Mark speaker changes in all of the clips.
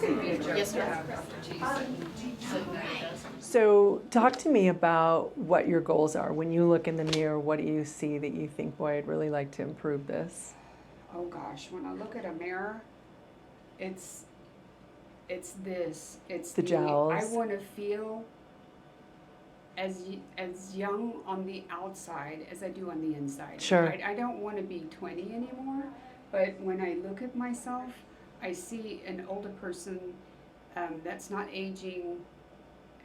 Speaker 1: Yes, sir.
Speaker 2: So talk to me about what your goals are. When you look in the mirror, what do you see that you think, boy, I'd really like to improve this?
Speaker 1: Oh gosh, when I look at a mirror, it's this. It's
Speaker 2: The gels.
Speaker 1: I want to feel as young on the outside as I do on the inside.
Speaker 2: Sure.
Speaker 1: I don't want to be 20 anymore, but when I look at myself, I see an older person that's not aging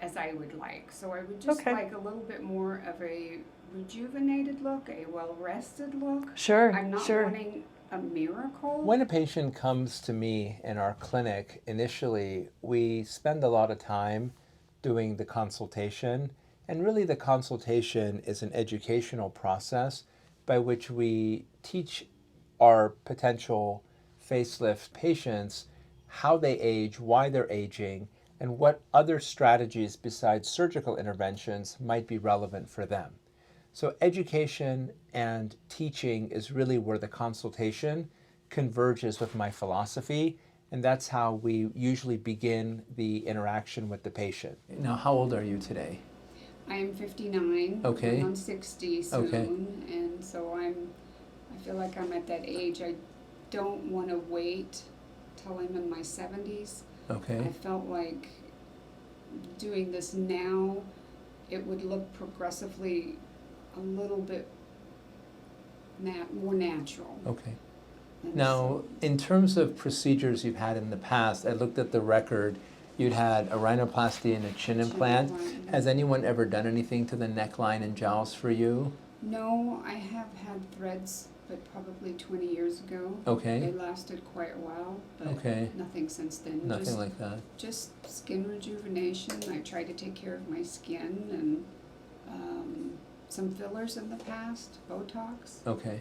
Speaker 1: as I would like. So I would just like a little bit more of a rejuvenated look, a well-rested look.
Speaker 2: Sure,
Speaker 1: I'm not wanting a miracle.
Speaker 3: When a patient comes to me in our clinic, initially we spend a lot of time doing the consultation. And really the consultation is an educational process by which we teach our potential facelift patients how they age, why they're aging, and what other strategies besides surgical interventions might be relevant for them. So education and teaching is really where the consultation converges with my philosophy, and that's how we usually begin the interaction with the patient. Now, how old are you today?
Speaker 1: I am 59.
Speaker 3: Okay.
Speaker 1: I'm 60 soon,
Speaker 3: okay.
Speaker 1: And so I feel like I'm at that age. I don't want to wait till I'm in my 70s.
Speaker 3: Okay.
Speaker 1: I felt like doing this now, it would look progressively a little bit more natural.
Speaker 3: Okay.
Speaker 1: And
Speaker 3: Now, in terms of procedures you've had in the past, I looked at the record. You'd had a rhinoplasty and a chin implant. Has anyone ever done anything to the neckline and jowls for you?
Speaker 1: No, I have had threads, but probably 20 years ago.
Speaker 3: Okay.
Speaker 1: They lasted quite a while, but
Speaker 3: Okay.
Speaker 1: nothing since then.
Speaker 3: Nothing like that.
Speaker 1: Just skin rejuvenation. I try to take care of my skin, and some fillers in the past, Botox.
Speaker 3: Okay.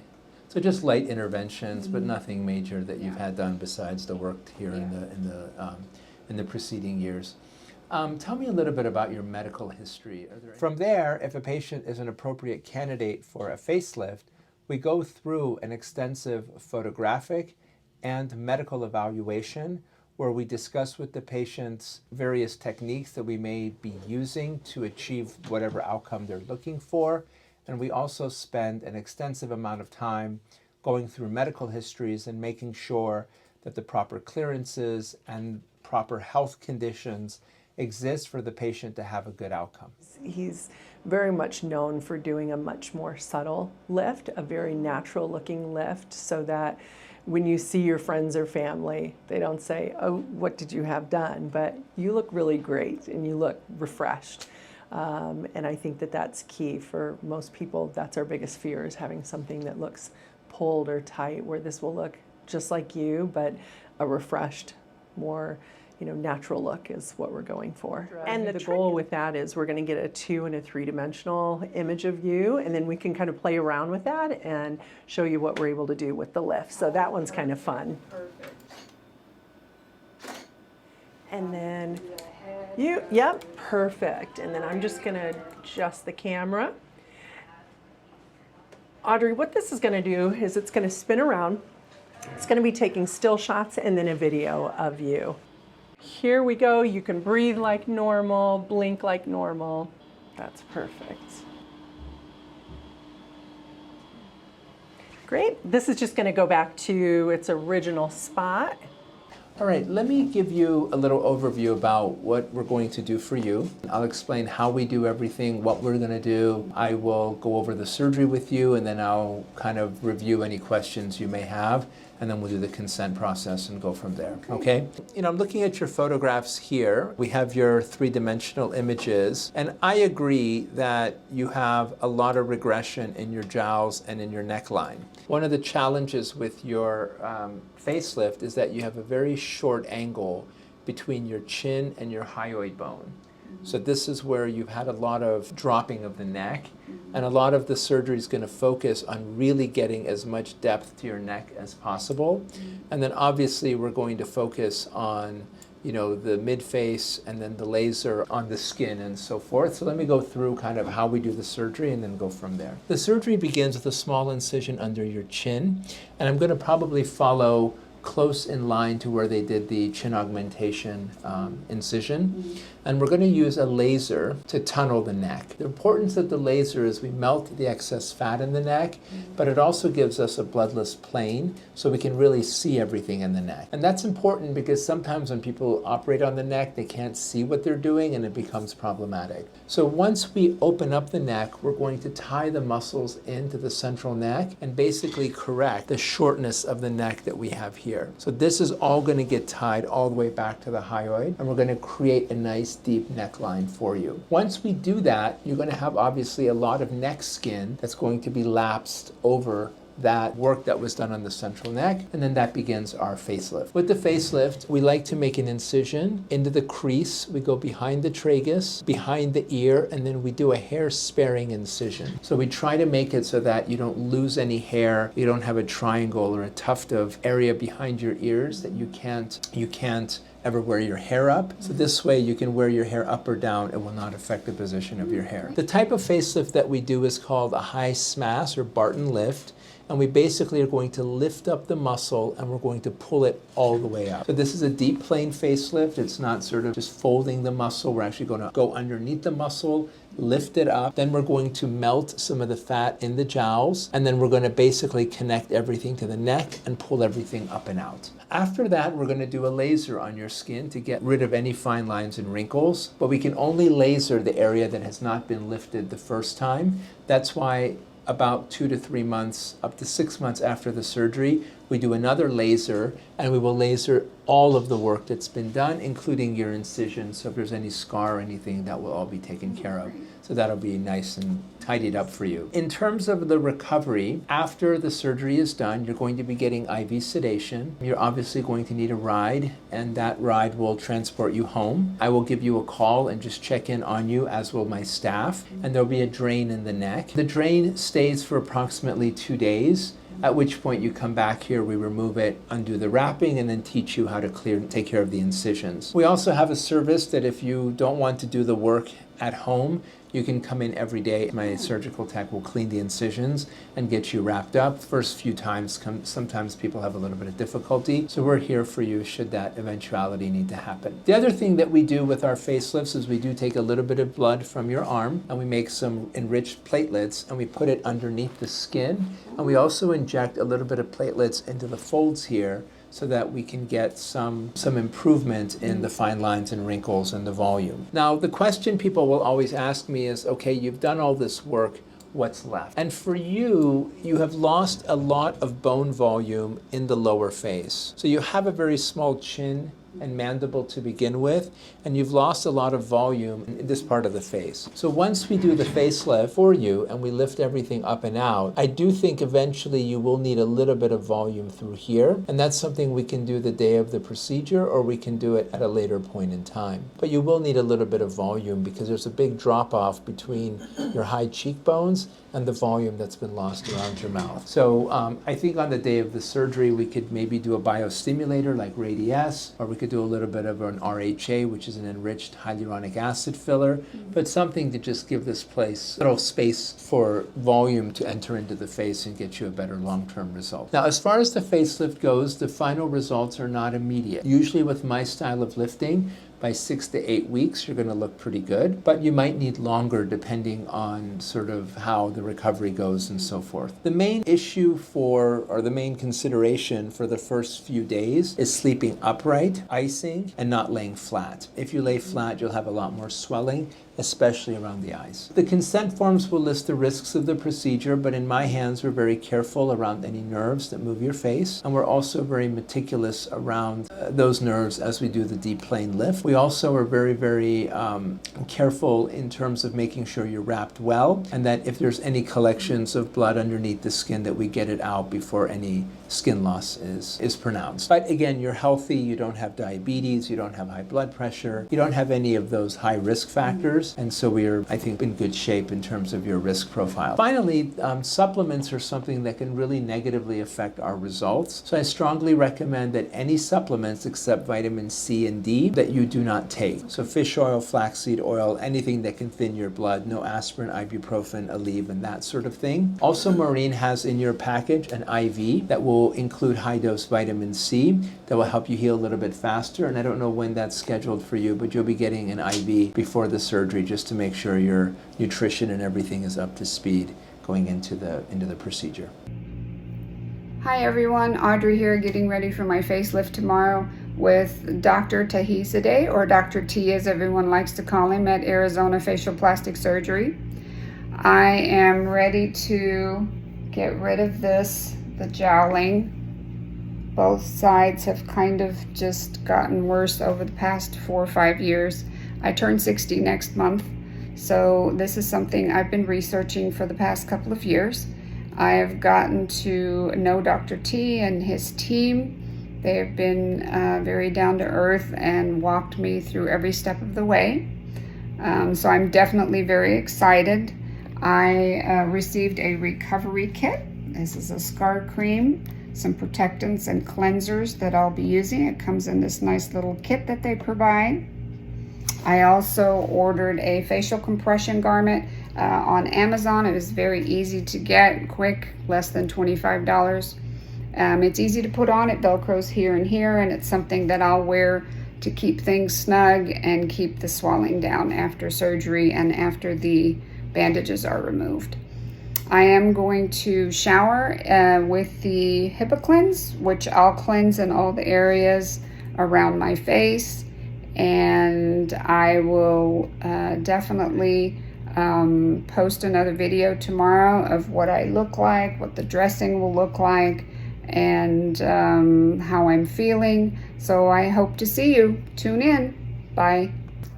Speaker 3: So just light interventions, but nothing major that you've had done besides the work here in the preceding years. Tell me a little bit about your medical history. From there, if a patient is an appropriate candidate for a facelift, we go through an extensive photographic and medical evaluation where we discuss with the patients various techniques that we may be using to achieve whatever outcome they're looking for. And we also spend an extensive amount of time going through medical histories and making sure that the proper clearances and proper health conditions exist for the patient to have a good outcome.
Speaker 2: He's very much known for doing a much more subtle lift, a very natural looking lift, so that when you see your friends or family, they don't say, oh, what did you have done? But you look really great and you look refreshed. And I think that that's key for most people. That's our biggest fear, is having something that looks pulled or tight, where this will look just like you, but a refreshed, more natural look is what we're going for. And the goal with that is we're going to get a 2- and 3-dimensional image of you, and then we can kind of play around with that and show you what we're able to do with the lift. So that one's kind of fun.
Speaker 1: Perfect.
Speaker 2: And then yep, perfect. And then I'm just going to adjust the camera. Audrey, what this is going to do is it's going to spin around. It's going to be taking still shots and then a video of you. Here we go. You can breathe like normal, blink like normal. That's perfect. Great. This is just going to go back to its original spot.
Speaker 3: All right, let me give you a little overview about what we're going to do for you. I'll explain how we do everything, what we're going to do. I will go over the surgery with you, and then I'll kind of review any questions you may have, and then we'll do the consent process and go from there, okay? I'm looking at your photographs here. We have your 3-dimensional images, and I agree that you have a lot of regression in your jowls and in your neckline. One of the challenges with your facelift is that you have a very short angle between your chin and your hyoid bone. So this is where you've had a lot of dropping of the neck, and a lot of the surgery is going to focus on really getting as much depth to your neck as possible. And then obviously we're going to focus on the mid-face and then the laser on the skin and so forth. So let me go through kind of how we do the surgery and then go from there. The surgery begins with a small incision under your chin, and I'm going to probably follow close in line to where they did the chin augmentation incision. And we're going to use a laser to tunnel the neck. The importance of the laser is we melt the excess fat in the neck, but it also gives us a bloodless plane so we can really see everything in the neck. And that's important because sometimes when people operate on the neck, they can't see what they're doing and it becomes problematic. So once we open up the neck, we're going to tie the muscles into the central neck and basically correct the shortness of the neck that we have here. So this is all going to get tied all the way back to the hyoid, and we're going to create a nice deep neckline for you. Once we do that, you're going to have obviously a lot of neck skin that's going to be lapsed over that work that was done on the central neck, and then that begins our facelift. With the facelift, we like to make an incision into the crease. We go behind the tragus, behind the ear, and then we do a hair sparing incision. So we try to make it so that you don't lose any hair, you don't have a triangle or a tuft of area behind your ears that you can't ever wear your hair up. So this way you can wear your hair up or down. It will not affect the position of your hair. The type of facelift that we do is called a high smash or Barton lift. And we basically are going to lift up the muscle and we're going to pull it all the way up. So this is a deep plane facelift. It's not sort of just folding the muscle. We're actually going to go underneath the muscle, lift it up. Then we're going to melt some of the fat in the jowls. And then we're going to basically connect everything to the neck and pull everything up and out. After that, we're going to do a laser on your skin to get rid of any fine lines and wrinkles. But we can only laser the area that has not been lifted the first time. That's why about 2 to 3 months, up to 6 months after the surgery, we do another laser, and we will laser all of the work that's been done, including your incision. So if there's any scar or anything, that will all be taken care of. So that'll be nice and tidied up for you. In terms of the recovery, after the surgery is done, you're going to be getting IV sedation. You're obviously going to need a ride, and that ride will transport you home. I will give you a call and just check in on you, as will my staff, and there'll be a drain in the neck. The drain stays for approximately 2 days, at which point you come back here, we remove it, undo the wrapping, and then teach you how to take care of the incisions. We also have a service that if you don't want to do the work at home, you can come in every day. My surgical tech will clean the incisions and get you wrapped up. First few times, sometimes people have a little bit of difficulty, so we're here for you should that eventuality need to happen. The other thing that we do with our facelifts is we do take a little bit of blood from your arm and we make some enriched platelets and we put it underneath the skin, and we also inject a little bit of platelets into the folds here so that we can get some improvement in the fine lines and wrinkles and the volume. Now, the question people will always ask me is, okay, you've done all this work, what's left? And for you, you have lost a lot of bone volume in the lower face. So you have a very small chin and mandible to begin with, and you've lost a lot of volume in this part of the face. So once we do the facelift for you and we lift everything up and out, I do think eventually you will need a little bit of volume through here, and that's something we can do the day of the procedure, or we can do it at a later point in time. But you will need a little bit of volume because there's a big drop off between your high cheekbones and the volume that's been lost around your mouth. So I think on the day of the surgery, we could maybe do a biostimulator like Radiesse, or we could do a little bit of an RHA, which is an enriched hyaluronic acid filler, but something to just give this place a little space for volume to enter into the face and get you a better long-term result. Now, as far as the facelift goes, the final results are not immediate. Usually with my style of lifting, by 6 to 8 weeks, you're going to look pretty good, but you might need longer depending on sort of how the recovery goes and so forth. The main issue or the main consideration for the first few days is sleeping upright, icing, and not laying flat. If you lay flat, you'll have a lot more swelling, especially around the eyes. The consent forms will list the risks of the procedure, but in my hands, we're very careful around any nerves that move your face, and we're also very meticulous around those nerves as we do the deep plane lift. We also are very, very careful in terms of making sure you're wrapped well, and that if there's any collections of blood underneath the skin, that we get it out before any skin loss is pronounced. But again, you're healthy, you don't have diabetes, you don't have high blood pressure, you don't have any of those high risk factors, and so we are, I think, in good shape in terms of your risk profile. Finally, supplements are something that can really negatively affect our results. So I strongly recommend that any supplements except vitamin C and D that you do not take. So fish oil, flaxseed oil, anything that can thin your blood, no aspirin, ibuprofen, Aleve, and that sort of thing. Also, Maureen has in your package an IV that will will include high-dose vitamin C that will help you heal a little bit faster. And I don't know when that's scheduled for you, but you'll be getting an IV before the surgery just to make sure your nutrition and everything is up to speed going into the procedure.
Speaker 1: Hi everyone, Audrey here, getting ready for my facelift tomorrow with Dr. Taghizadeh, or Dr. T as everyone likes to call him, at Arizona Facial Plastic Surgery. I am ready to get rid of the jowling. Both sides have kind of just gotten worse over the past 4 or 5 years. I turn 60 next month, so this is something I've been researching for the past couple of years. I have gotten to know Dr. T and his team. They have been very down to earth and walked me through every step of the way. So I'm definitely very excited. I received a recovery kit. This is a scar cream, some protectants and cleansers that I'll be using. It comes in this nice little kit that they provide. I also ordered a facial compression garment on Amazon. It was very easy to get, quick, less than $25. It's easy to put on. It velcros here and here, and it's something that I'll wear to keep things snug and keep the swelling down after surgery and after the bandages are removed. I am going to shower with the HIPAA cleanse, which I'll cleanse in all the areas around my face, and I will definitely post another video tomorrow of what I look like, what the dressing will look like, and how I'm feeling. So I hope to see you. Tune in. Bye.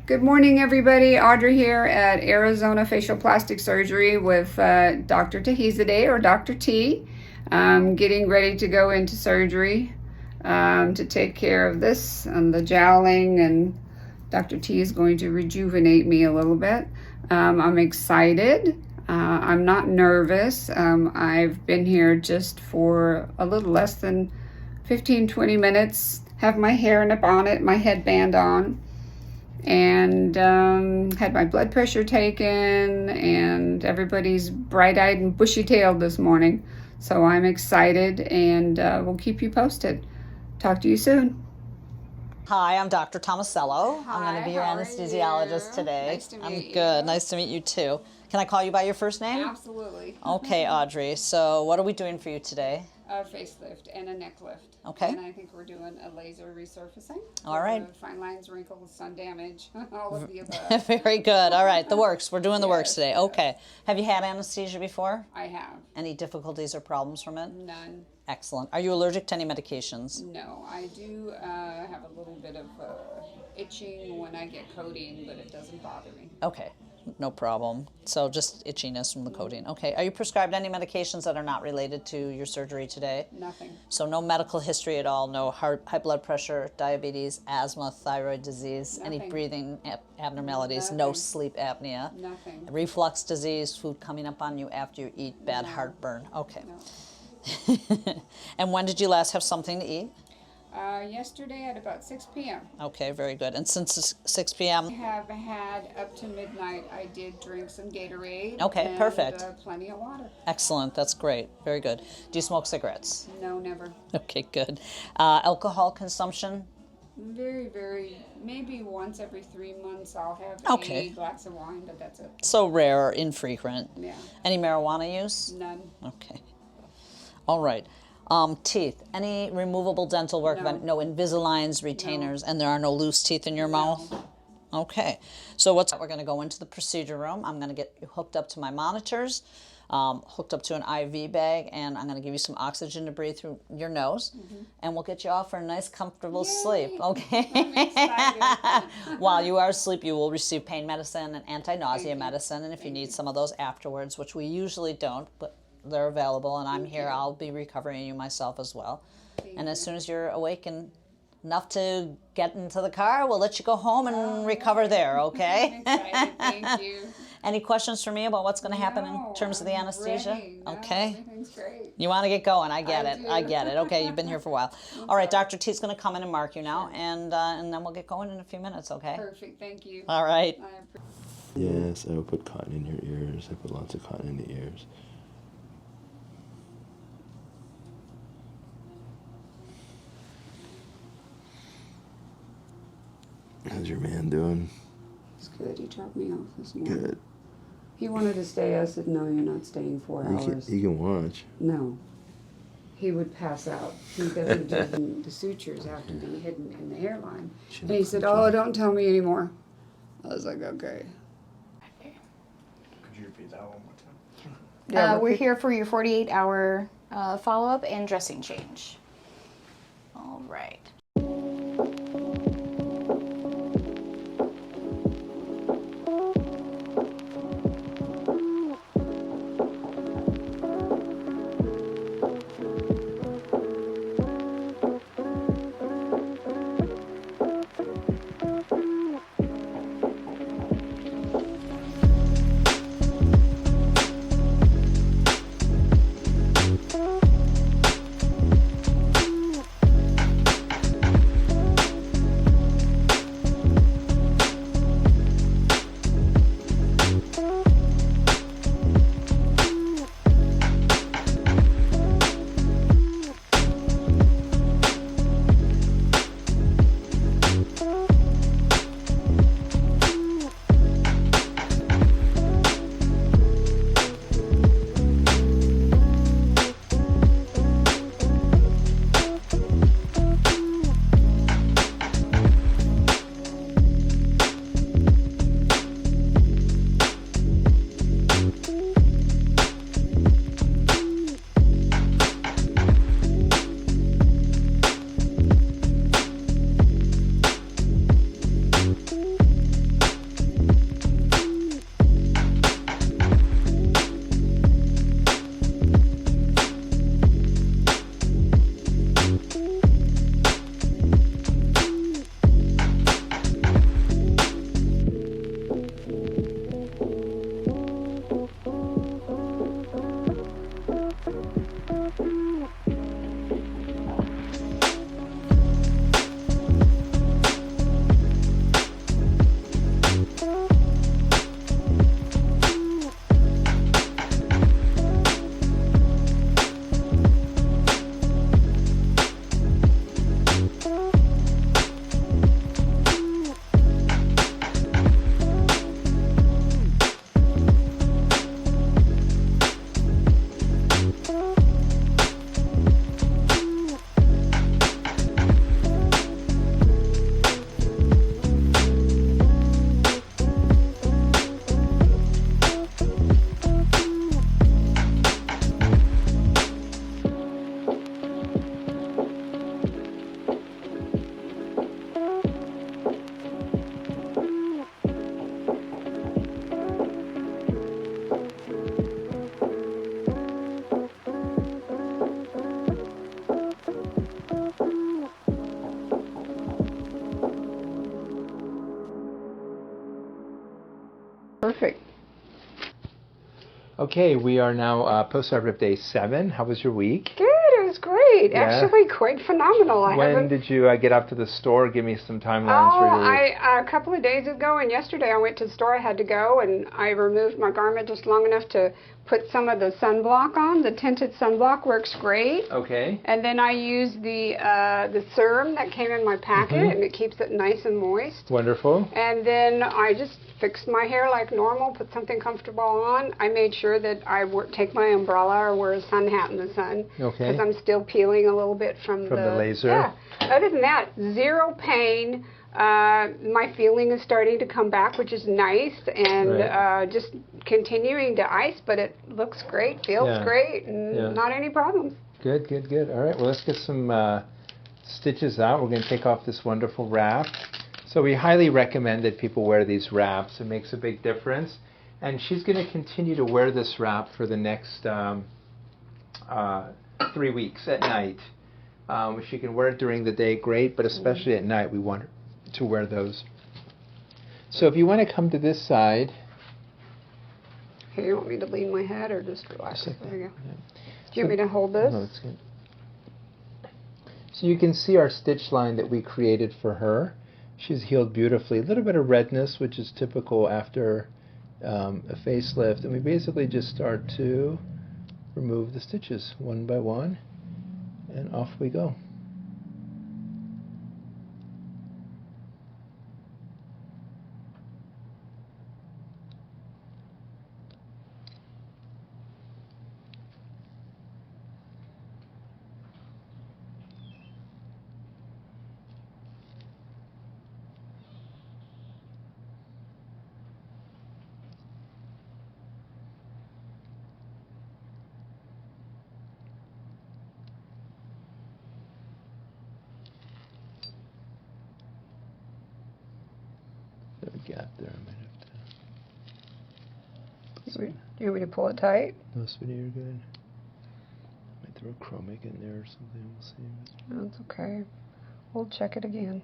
Speaker 1: Good morning, everybody. Audrey here at Arizona Facial Plastic Surgery with Dr. Taghizadeh, or Dr. T. Getting ready to go into surgery to take care of this and the jowling, and Dr. T is going to rejuvenate me a little bit. I'm excited. I'm not nervous. I've been here just for a little less than 15-20 minutes, have my hair in a bonnet, my headband on, and had my blood pressure taken, and everybody's bright-eyed and bushy-tailed this morning. So I'm excited, and we'll keep you posted. Talk to you soon.
Speaker 4: Hi, I'm Dr. Tomasello.
Speaker 1: Hi,
Speaker 4: I'm going to be your
Speaker 1: how are
Speaker 4: anesthesiologist
Speaker 1: you?
Speaker 4: today.
Speaker 1: Nice to meet
Speaker 4: I'm
Speaker 1: you.
Speaker 4: good. Nice to meet you too. Can I call you by your first name?
Speaker 1: Absolutely.
Speaker 4: Okay, Audrey. So what are we doing for you today?
Speaker 1: A facelift and a neck lift.
Speaker 4: Okay.
Speaker 1: And I think we're doing a laser resurfacing.
Speaker 4: All right.
Speaker 1: Fine lines, wrinkles, sun damage, all of the above.
Speaker 4: Very good. All right, the works. We're doing the works
Speaker 1: Yes,
Speaker 4: today.
Speaker 1: yes.
Speaker 4: Okay. Have you had anesthesia before?
Speaker 1: I have.
Speaker 4: Any difficulties or problems from it?
Speaker 1: None.
Speaker 4: Excellent. Are you allergic to any medications?
Speaker 1: No, I do have a little bit of itching when I get codeine, but it doesn't bother me.
Speaker 4: Okay, no problem. So just itchiness from the codeine. Okay. Are you prescribed any medications that are not related to your surgery today?
Speaker 1: Nothing.
Speaker 4: So no medical history at all, no high blood pressure, diabetes, asthma, thyroid disease, any
Speaker 1: Nothing.
Speaker 4: breathing abnormalities, no
Speaker 1: Nothing.
Speaker 4: sleep apnea,
Speaker 1: Nothing.
Speaker 4: reflux disease, food coming up on you after you eat, bad
Speaker 1: No.
Speaker 4: heartburn. Okay.
Speaker 1: No.
Speaker 4: And when did you last have something to eat?
Speaker 1: Yesterday at about 6 p.m.
Speaker 4: Okay, very good. And since it's 6 p.m.,
Speaker 1: I have had up to midnight. I did drink some Gatorade.
Speaker 4: Okay,
Speaker 1: and,
Speaker 4: perfect.
Speaker 1: Plenty of water.
Speaker 4: excellent. That's great. Very good. Do you smoke cigarettes?
Speaker 1: No, never.
Speaker 4: Okay, good. Alcohol consumption?
Speaker 1: Very, maybe once every 3 months I'll have
Speaker 4: Okay.
Speaker 1: a glass of wine, but that's it.
Speaker 4: So rare or infrequent.
Speaker 1: Yeah,
Speaker 4: Any marijuana use?
Speaker 1: none.
Speaker 4: Okay. All right. Teeth. Any removable dental work?
Speaker 1: No.
Speaker 4: No Invisaligns, retainers, and there are no loose teeth in your mouth? Okay. So we're going to go into the procedure room. I'm going to get you hooked up to my monitors, hooked up to an IV bag, and I'm going to give you some oxygen to breathe through your nose, and we'll get you off for a nice, comfortable sleep.
Speaker 1: Yay.
Speaker 4: Okay.
Speaker 1: I'm excited.
Speaker 4: While you are asleep, you will receive pain medicine and anti-nausea
Speaker 1: Thank you.
Speaker 4: medicine, and if you
Speaker 1: Thank
Speaker 4: need
Speaker 1: you.
Speaker 4: some of those afterwards, which we usually don't, but they're available, and I'm here.
Speaker 1: you.
Speaker 4: I'll be recovering you myself as well.
Speaker 1: Thank
Speaker 4: And as
Speaker 1: you.
Speaker 4: soon as you're awake and enough to get into the car, we'll let you go home and recover there, okay?
Speaker 1: I'm excited. Thank you.
Speaker 4: Any questions for me about what's going to happen
Speaker 1: No,
Speaker 4: in terms of the
Speaker 1: I'm
Speaker 4: anesthesia?
Speaker 1: ready. No,
Speaker 4: Okay.
Speaker 1: Everything's great.
Speaker 4: You want to get going. I get
Speaker 1: I
Speaker 4: it.
Speaker 1: do.
Speaker 4: I get it. Okay, you've been here for a while. All right, Dr. T's going to come in and mark you now, and then we'll get going in a few minutes, okay?
Speaker 1: Perfect. Thank you.
Speaker 4: All right.
Speaker 5: Yes, I will put cotton in your ears. I put lots of cotton in the ears. How's your man doing?
Speaker 1: It's good. He dropped me off this morning.
Speaker 5: Good.
Speaker 1: He wanted to stay. I said, no, you're not staying 4 hours.
Speaker 5: You can watch.
Speaker 1: No. He would pass out. He doesn't do the sutures have to be hidden in the hairline. And he said, oh, don't tell me anymore. I was like, okay.
Speaker 6: Could you repeat that one more time?
Speaker 7: We're here for your 48-hour follow-up and dressing change. All right.
Speaker 1: Perfect.
Speaker 3: Okay, we are now post-operative day 7. How was your week?
Speaker 1: Good. It was great.
Speaker 3: Yeah.
Speaker 1: Actually, quite phenomenal.
Speaker 3: When did you get up to the store? Give me some timelines for your week.
Speaker 1: A couple of days ago and yesterday I went to the store. I had to go and I removed my garment just long enough to put some of the sunblock on. The tinted sunblock works great.
Speaker 3: Okay.
Speaker 1: And then I use the serum that came in my packet, and it keeps it nice and moist.
Speaker 3: Wonderful.
Speaker 1: And then I just fixed my hair like normal, put something comfortable on. I made sure that I take my umbrella or wear a sun hat in the sun.
Speaker 3: Okay.
Speaker 1: Because I'm still peeling a little bit from
Speaker 3: the laser.
Speaker 1: Yeah. Other than that, zero pain. My feeling is starting to come back, which is nice, and
Speaker 3: Right.
Speaker 1: just continuing to ice, but it looks great, feels great, and not any problems.
Speaker 3: Good, good, good. All right, well, let's get some stitches out. We're going to take off this wonderful wrap. So we highly recommend that people wear these wraps. It makes a big difference. And she's going to continue to wear this wrap for the next 3 weeks at night. If she can wear it during the day, great, but especially at night, we want her to wear those. So if you want to come to this side.
Speaker 1: Here, you want me to lean my head or just relax?
Speaker 3: Just like
Speaker 1: There you go.
Speaker 3: that, yeah.
Speaker 1: Do you want me to hold this?
Speaker 3: No, that's good. So you can see our stitch line that we created for her. She's healed beautifully. A little bit of redness, which is typical after a facelift. And we basically just start to remove the stitches one by one. And off we go.
Speaker 5: got a gap there. I might have to.
Speaker 1: You want me to pull it tight?
Speaker 5: No, sweetie, you're good. Might throw a chromic in there or something. We'll see.
Speaker 1: That's okay. We'll check it again.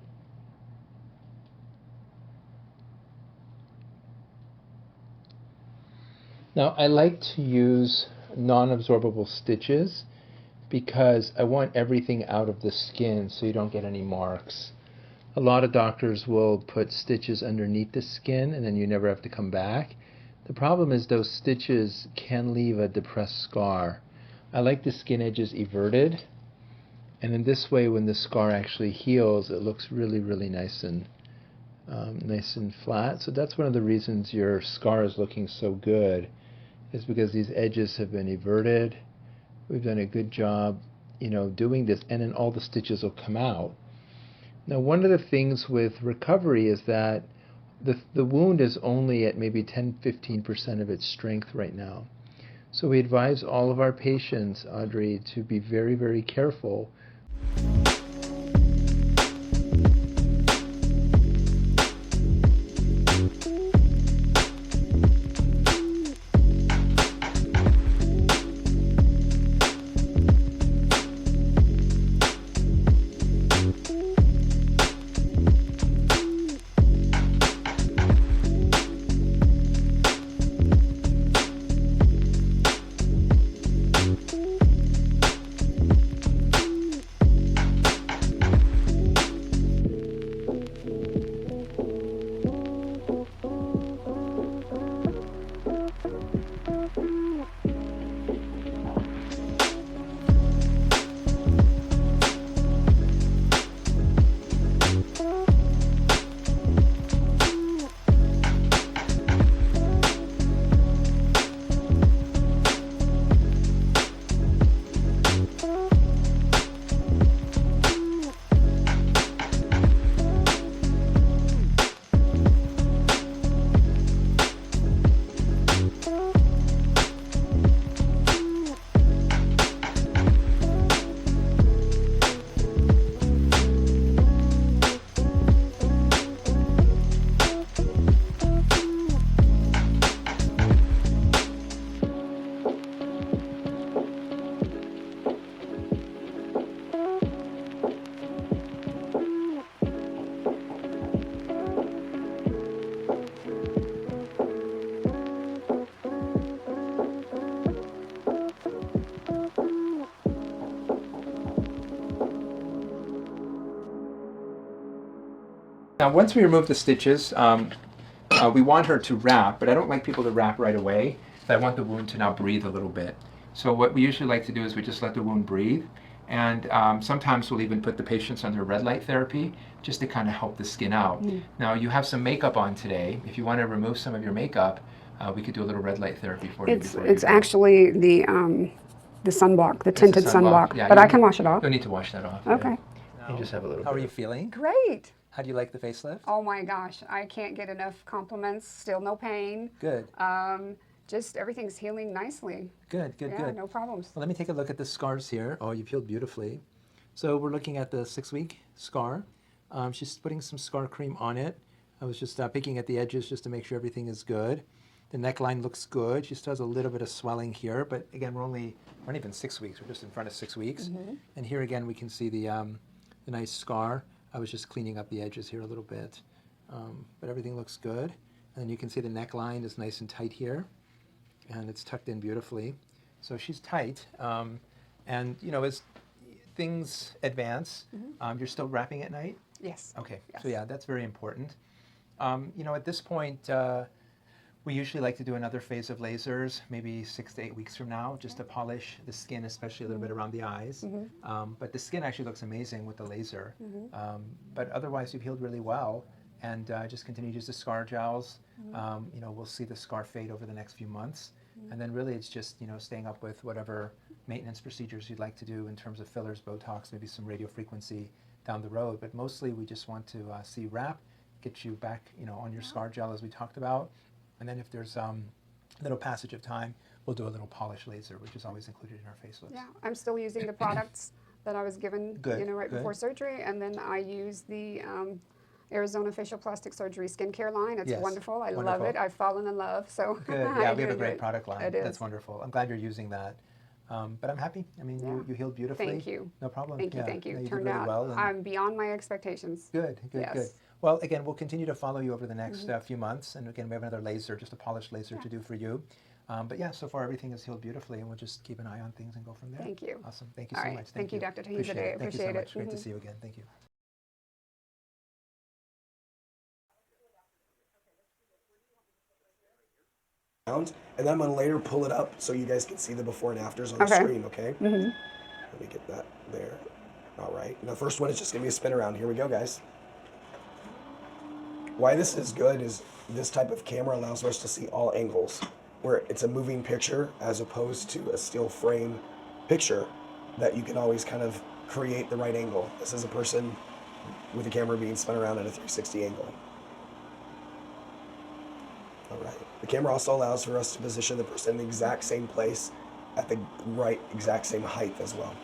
Speaker 3: Now, I like to use non-absorbable stitches because I want everything out of the skin so you don't get any marks. A lot of doctors will put stitches underneath the skin and then you never have to come back. The problem is those stitches can leave a depressed scar. I like the skin edges everted, and in this way when the scar actually heals it looks really, really nice and flat. So that's one of the reasons your scar is looking so good, is because these edges have been everted. We've done a good job, doing this, and then all the stitches will come out. Now, one of the things with recovery is that the wound is only at maybe 10-15% of its strength right now. So we advise all of our patients, Audrey, to be very, very careful. Now, once we remove the stitches, we want her to wrap, but I don't like people to wrap right away. I want the wound to now breathe a little bit. So what we usually like to do is we just let the wound breathe, and sometimes we'll even put the patients under red light therapy just to kind of help the skin out. Now, you have some makeup on today. If you want to remove some of your makeup, we could do a little red light therapy for you.
Speaker 1: It's actually the sunblock, the tinted sunblock,
Speaker 3: Yeah,
Speaker 1: but I can wash it off.
Speaker 3: Don't need to wash that off.
Speaker 1: Okay.
Speaker 3: You just have a little. How are you feeling?
Speaker 1: Great.
Speaker 3: How do you like the facelift?
Speaker 1: Oh my gosh, I can't get enough compliments. Still no pain.
Speaker 3: Good.
Speaker 1: Just everything's healing nicely.
Speaker 3: Good,
Speaker 1: Yeah, no problems.
Speaker 3: Well, let me take a look at the scars here. Oh, you've healed beautifully. So we're looking at the 6-week scar. She's putting some scar cream on it. I was just picking at the edges just to make sure everything is good. The neckline looks good. She still has a little bit of swelling here, but again, we're not even 6 weeks. We're just in front of 6 weeks. And here again, we can see the nice scar. I was just cleaning up the edges here a little bit, but everything looks good. And then you can see the neckline is nice and tight here, and it's tucked in beautifully. So she's tight, and as things advance, you're still wrapping at night?
Speaker 1: Yes.
Speaker 3: Okay,
Speaker 1: Yes.
Speaker 3: So yeah, that's very important. At this point, we usually like to do another phase of lasers, maybe 6 to 8 weeks from now, just to polish the skin, especially a little bit around the eyes. But the skin actually looks amazing with the laser. But otherwise, you've healed really well, and just continue to use the scar gels. We'll see the scar fade over the next few months. And then really it's just, staying up with whatever maintenance procedures you'd like to do in terms of fillers, Botox, maybe some radiofrequency down the road. But mostly we just want to see wrap, get you back, on your scar gel as we talked about. And then if there's a little passage of time, we'll do a little polish laser, which is always included in our facelifts.
Speaker 1: Yeah, I'm still using the products that I was given,
Speaker 3: Good,
Speaker 1: right
Speaker 3: good.
Speaker 1: before surgery, and then I use the Arizona Facial Plastic Surgery skincare line. It's
Speaker 8: Yes.
Speaker 1: wonderful. I love
Speaker 8: Wonderful.
Speaker 1: it. I've fallen in love. So
Speaker 8: Good. Yeah,
Speaker 1: I
Speaker 8: we have a
Speaker 1: did
Speaker 8: great
Speaker 1: it.
Speaker 8: product line.
Speaker 1: It is.
Speaker 8: That's wonderful. I'm glad you're using that. But I'm happy. I mean,
Speaker 1: Yeah.
Speaker 8: you healed beautifully.
Speaker 1: Thank you.
Speaker 8: No problem.
Speaker 1: Thank you.
Speaker 8: Yeah.
Speaker 1: Thank you.
Speaker 8: No, you did
Speaker 1: Turned
Speaker 8: really
Speaker 1: out
Speaker 8: well. And
Speaker 1: I'm beyond my expectations.
Speaker 8: good.
Speaker 1: Yes.
Speaker 8: Good. Well, again, we'll continue to follow you over the next few months. And again, we have another laser, just a polished laser to do for you. But yeah, so far everything is healed beautifully, and we'll just keep an eye on things and go from there.
Speaker 1: Thank you.
Speaker 8: Awesome. Thank you
Speaker 1: All
Speaker 8: so
Speaker 1: right.
Speaker 8: much.
Speaker 1: Thank you, Dr. Taghizadeh.
Speaker 8: Appreciate it. Thank you so
Speaker 1: Appreciate it.
Speaker 8: much. Great to see you again. Thank you.
Speaker 6: And then I'm gonna later pull it up so you guys can see the before and afters on the
Speaker 1: Okay.
Speaker 6: screen, okay? Let me get that there. All right, and the first one is just gonna be a spin around. Here we go, guys. Why this is good is this type of camera allows us to see all angles, where it's a moving picture as opposed to a still frame picture that you can always kind of create the right angle. This is a person with the camera being spun around at a 360 angle. All right. The camera also allows for us to position the person in the exact same place at the right exact same height as well.